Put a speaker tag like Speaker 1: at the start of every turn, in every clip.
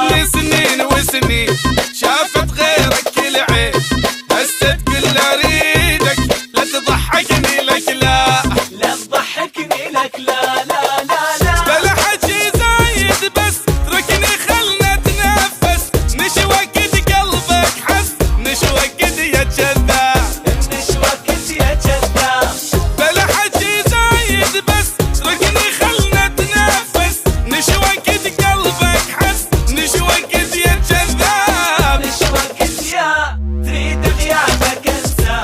Speaker 1: لي سنين وسنين شافت غيرك كل عين، هسه تقول اريدك لا تضحكني لك لا،
Speaker 2: لا تضحكني لك لا لا لا لا.
Speaker 1: بلا حكي زايد بس اتركني خلنا نتنفس، نشوى قد قلبك حس، نشوى قد يا كذاب،
Speaker 2: نشوى قد يا كذاب.
Speaker 1: بلا حكي زايد بس اتركني خلنا نتنفس، نشوى قد قلبك حس، نشوى قد يا كذاب،
Speaker 2: نشوى قد يا تريد غيابك انسى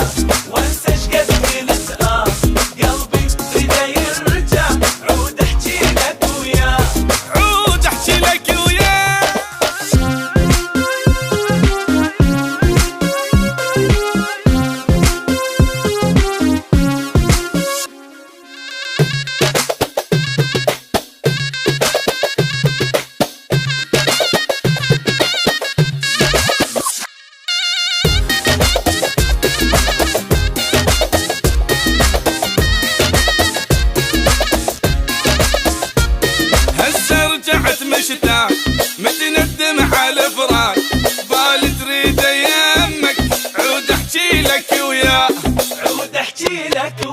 Speaker 2: وانسى شقد قلت قلبي تريده يرجع عود احكي لك وياه،
Speaker 1: عود احكي لك وياه. هسه رجعت مشتاق متندم على الفراق، بالي تريد يمك عود احكي لك وياه،
Speaker 2: عود احكي لك